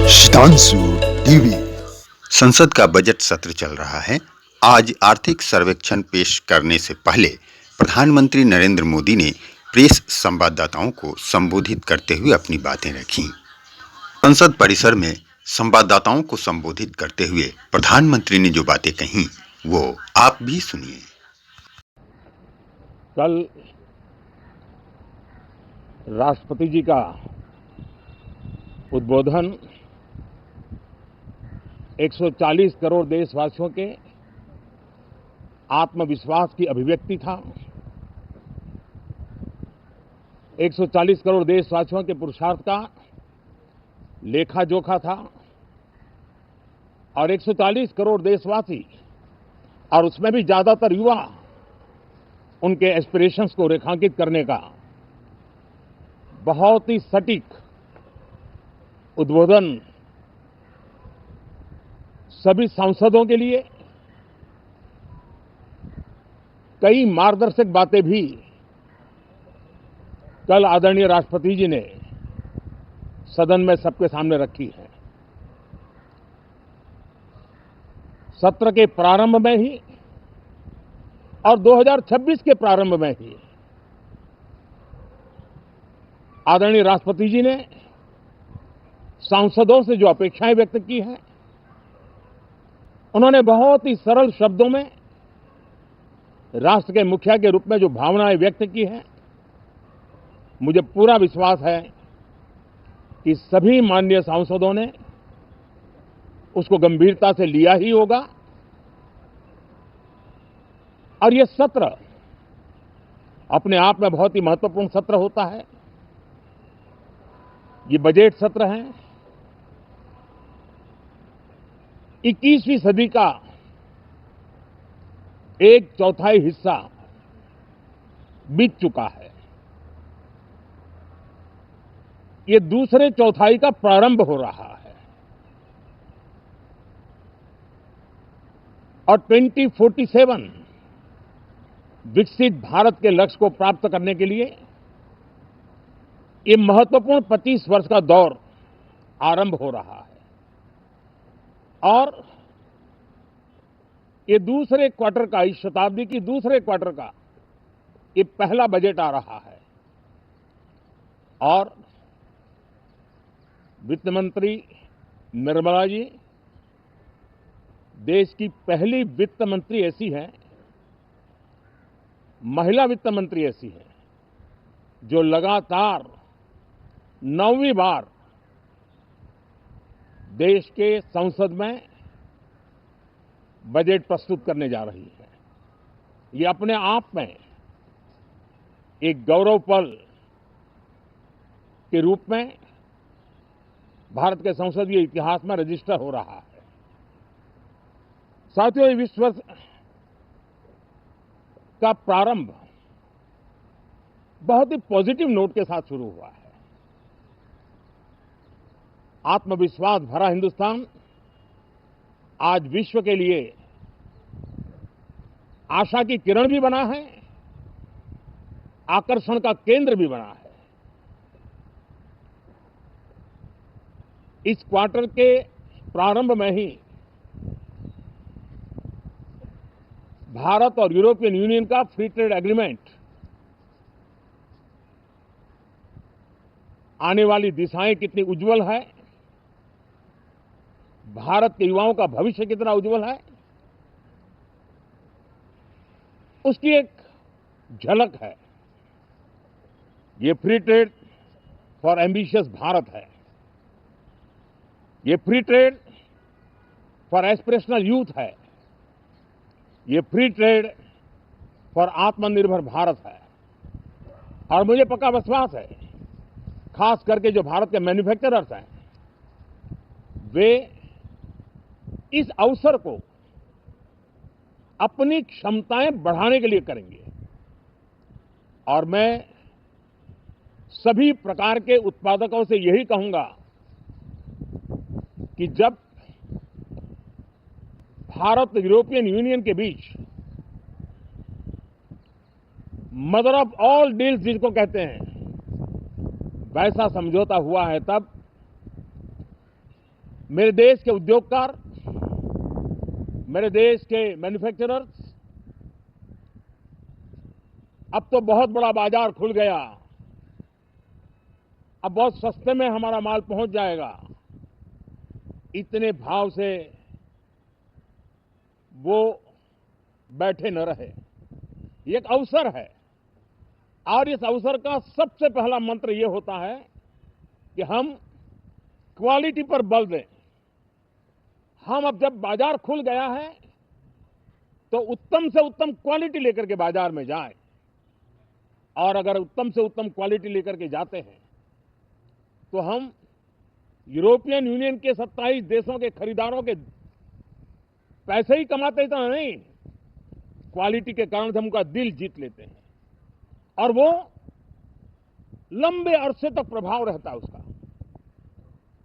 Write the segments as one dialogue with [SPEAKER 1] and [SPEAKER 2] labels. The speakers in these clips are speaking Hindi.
[SPEAKER 1] शितांशु टीवी। संसद का बजट सत्र चल रहा है। आज आर्थिक सर्वेक्षण पेश करने से पहले प्रधानमंत्री नरेंद्र मोदी ने प्रेस संवाददाताओं को संबोधित करते हुए अपनी बातें रखीं। संसद परिसर में संवाददाताओं को संबोधित करते हुए प्रधानमंत्री ने जो बातें कहीं वो आप भी सुनिए।
[SPEAKER 2] कल राष्ट्रपति जी का उद्बोधन 140 करोड़ देशवासियों के आत्मविश्वास की अभिव्यक्ति था। 140 करोड़ देशवासियों के पुरुषार्थ का लेखा जोखा था और 140 करोड़ देशवासी और उसमें भी ज्यादातर युवा उनके एस्पिरेशंस को रेखांकित करने का बहुत ही सटीक उद्बोधन सभी सांसदों के लिए कई मार्गदर्शक बातें भी कल आदरणीय राष्ट्रपति जी ने सदन में सबके सामने रखी है। सत्र के प्रारंभ में ही और 2026 के प्रारंभ में ही आदरणीय राष्ट्रपति जी ने सांसदों से जो अपेक्षाएं व्यक्त की हैं, उन्होंने बहुत ही सरल शब्दों में राष्ट्र के मुखिया के रूप में जो भावनाएं व्यक्त की हैं, मुझे पूरा विश्वास है कि सभी माननीय सांसदों ने उसको गंभीरता से लिया ही होगा और ये सत्र अपने आप में बहुत ही महत्वपूर्ण सत्र होता है। ये बजट सत्र है। 21वीं सदी का एक चौथाई हिस्सा बीत चुका है। ये दूसरे चौथाई का प्रारंभ हो रहा है और 2047 विकसित भारत के लक्ष्य को प्राप्त करने के लिए ये महत्वपूर्ण 25 वर्ष का दौर आरंभ हो रहा है और ये दूसरे क्वार्टर का, इस शताब्दी की दूसरे क्वार्टर का ये पहला बजट आ रहा है और वित्त मंत्री निर्मला जी देश की पहली वित्त मंत्री ऐसी हैं, महिला वित्त मंत्री ऐसी हैं जो लगातार 9वीं बार देश के संसद में बजट प्रस्तुत करने जा रही है। ये अपने आप में एक गौरव पल के रूप में भारत के संसदीय इतिहास में रजिस्टर हो रहा है। साथियों, इस वर्ष का प्रारंभ बहुत ही पॉजिटिव नोट के साथ शुरू हुआ है। आत्मविश्वास भरा हिंदुस्तान आज विश्व के लिए आशा की किरण भी बना है, आकर्षण का केंद्र भी बना है। इस क्वार्टर के प्रारंभ में ही भारत और यूरोपियन यूनियन का फ्री ट्रेड एग्रीमेंट आने वाली दिशाएं कितनी उज्जवल है, भारत के युवाओं का भविष्य कितना उज्जवल है, उसकी एक झलक है। ये free trade for ambitious Bharat है। ये free trade for aspirational youth है। ये फ्री ट्रेड फॉर आत्मनिर्भर भारत है। और मुझे पक्का विश्वास है, खास करके जो भारत के मैन्युफैक्चरर्स हैं, वे इस अवसर को अपनी क्षमताएं बढ़ाने के लिए करेंगे। और मैं सभी प्रकार के उत्पादकों से यही कहूंगा कि जब भारत यूरोपियन यूनियन के बीच मदर ऑफ ऑल डील्स जिसको कहते हैं, वैसा समझौता हुआ है, तब मेरे देश के उद्योगकार, मेरे देश के मैन्युफैक्चरर्स, अब तो बहुत बड़ा बाजार खुल गया। अब बहुत सस्ते में हमारा माल पहुंच जाएगा। इतने भाव से वो बैठे न रहे। ये एक अवसर है और इस अवसर का सबसे पहला मंत्र ये होता है कि हम क्वालिटी पर बल दें। हम अब जब बाजार खुल गया है तो उत्तम से उत्तम क्वालिटी लेकर के बाजार में जाएं। और अगर उत्तम से उत्तम क्वालिटी लेकर के जाते हैं तो हम यूरोपियन यूनियन के 27 देशों के खरीदारों के पैसे ही कमाते इतना नहीं, क्वालिटी के कारण से हम उनका दिल जीत लेते हैं और वो लंबे अरसे तक प्रभाव रहता है उसका,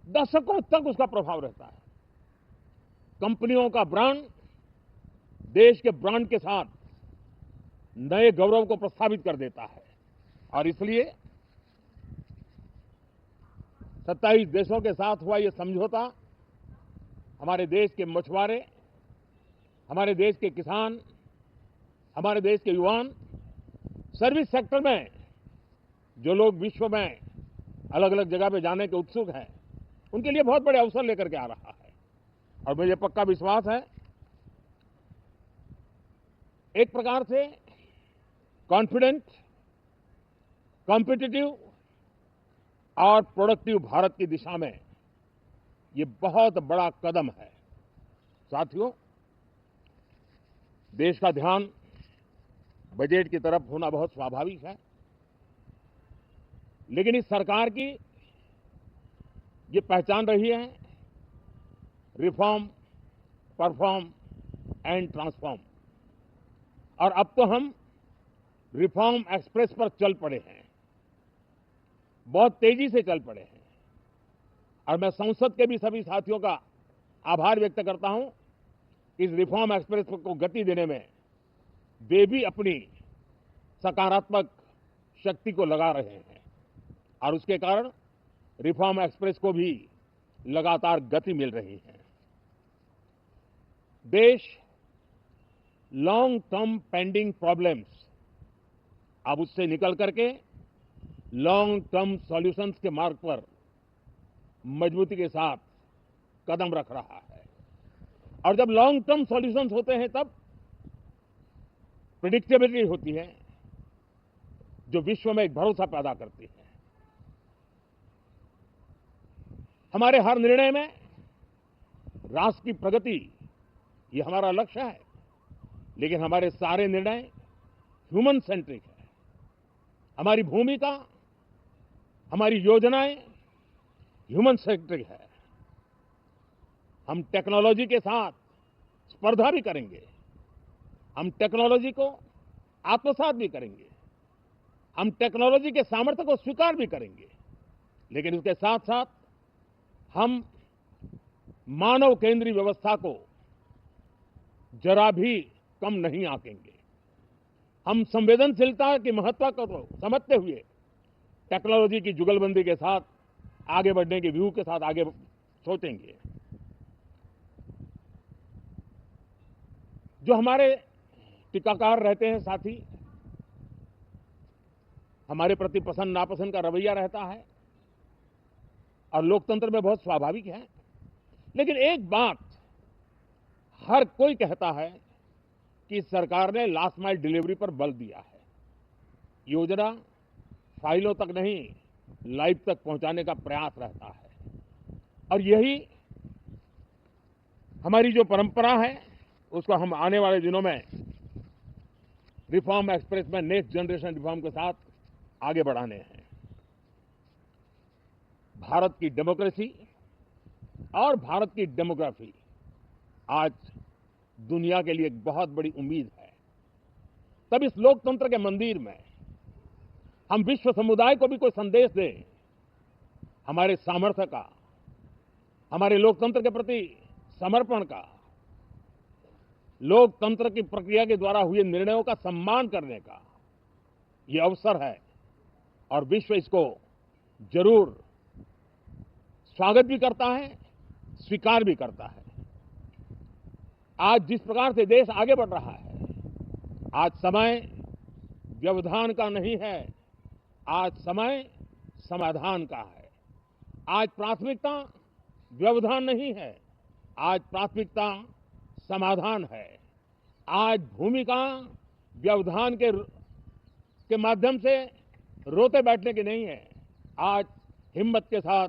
[SPEAKER 2] दशकों तक उसका प्रभाव रहता है। कंपनियों का ब्रांड देश के ब्रांड के साथ नए गौरव को प्रस्तावित कर देता है और इसलिए 27 देशों के साथ हुआ ये समझौता हमारे देश के मछुआरे, हमारे देश के किसान, हमारे देश के युवान, सर्विस सेक्टर में जो लोग विश्व में अलग अलग जगह पे जाने के उत्सुक हैं, उनके लिए बहुत बड़े अवसर लेकर के आ रहा है। और मुझे पक्का विश्वास है एक प्रकार से कॉन्फिडेंट, कॉम्पिटिटिव और प्रोडक्टिव भारत की दिशा में ये बहुत बड़ा कदम है। साथियों, देश का ध्यान बजट की तरफ होना बहुत स्वाभाविक है, लेकिन इस सरकार की ये पहचान रही है रिफॉर्म, परफॉर्म एंड ट्रांसफॉर्म। और अब तो हम रिफॉर्म एक्सप्रेस पर चल पड़े हैं, बहुत तेजी से चल पड़े हैं। और मैं संसद के भी सभी साथियों का आभार व्यक्त करता हूं, इस रिफॉर्म एक्सप्रेस को गति देने में वे भी अपनी सकारात्मक शक्ति को लगा रहे हैं और उसके कारण रिफॉर्म एक्सप्रेस को भी लगातार गति मिल रही है। देश लॉन्ग टर्म पेंडिंग प्रॉब्लम्स अब उससे निकल करके लॉन्ग टर्म सॉल्यूशंस के मार्ग पर मजबूती के साथ कदम रख रहा है। और जब लॉन्ग टर्म सॉल्यूशंस होते हैं तब प्रेडिक्टेबिलिटी होती है जो विश्व में एक भरोसा पैदा करती है। हमारे हर निर्णय में राष्ट्र की प्रगति ये हमारा लक्ष्य है, लेकिन हमारे सारे निर्णय ह्यूमन सेंट्रिक है। हमारी भूमिका, हमारी योजनाएं ह्यूमन सेंट्रिक है। हम टेक्नोलॉजी के साथ स्पर्धा भी करेंगे, हम टेक्नोलॉजी को आत्मसात भी करेंगे, हम टेक्नोलॉजी के सामर्थ्य को स्वीकार भी करेंगे, लेकिन उसके साथ साथ हम मानव केंद्रीय व्यवस्था को जरा भी कम नहीं आंकेंगे। हम संवेदनशीलता की महत्व को समझते हुए टेक्नोलॉजी की जुगलबंदी के साथ आगे बढ़ने के व्यू के साथ आगे सोचेंगे। जो हमारे टीकाकार रहते हैं साथी, हमारे प्रति पसंद नापसंद का रवैया रहता है और लोकतंत्र में बहुत स्वाभाविक है, लेकिन एक बात हर कोई कहता है कि सरकार ने लास्ट माइल डिलीवरी पर बल दिया है। योजना फाइलों तक नहीं, लाइव तक पहुंचाने का प्रयास रहता है और यही हमारी जो परंपरा है उसको हम आने वाले दिनों में रिफॉर्म एक्सप्रेस में नेक्स्ट जनरेशन रिफॉर्म के साथ आगे बढ़ाने हैं। भारत की डेमोक्रेसी और भारत की डेमोग्राफी आज दुनिया के लिए एक बहुत बड़ी उम्मीद है। तब इस लोकतंत्र के मंदिर में हम विश्व समुदाय को भी कोई संदेश दें हमारे सामर्थ्य का, हमारे लोकतंत्र के प्रति समर्पण का, लोकतंत्र की प्रक्रिया के द्वारा हुए निर्णयों का सम्मान करने का ये अवसर है और विश्व इसको जरूर स्वागत भी करता है, स्वीकार भी करता है। आज जिस प्रकार से देश आगे बढ़ रहा है, आज समय व्यवधान का नहीं है, आज समय समाधान का है। आज प्राथमिकता व्यवधान नहीं है, आज प्राथमिकता समाधान है। आज भूमिका व्यवधान के माध्यम से रोते बैठने की नहीं है, आज हिम्मत के साथ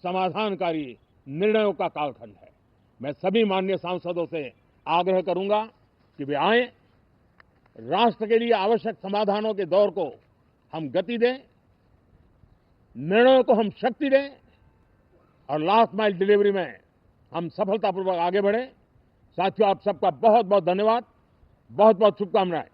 [SPEAKER 2] समाधानकारी निर्णयों का कालखंड है। मैं सभी माननीय सांसदों से आग्रह करूंगा कि वे आएं, राष्ट्र के लिए आवश्यक समाधानों के दौर को हम गति दें, निर्णयों को हम शक्ति दें और लास्ट माइल डिलीवरी में हम सफलतापूर्वक आगे बढ़ें। साथियों, आप सबका बहुत बहुत धन्यवाद, बहुत बहुत शुभकामनाएं।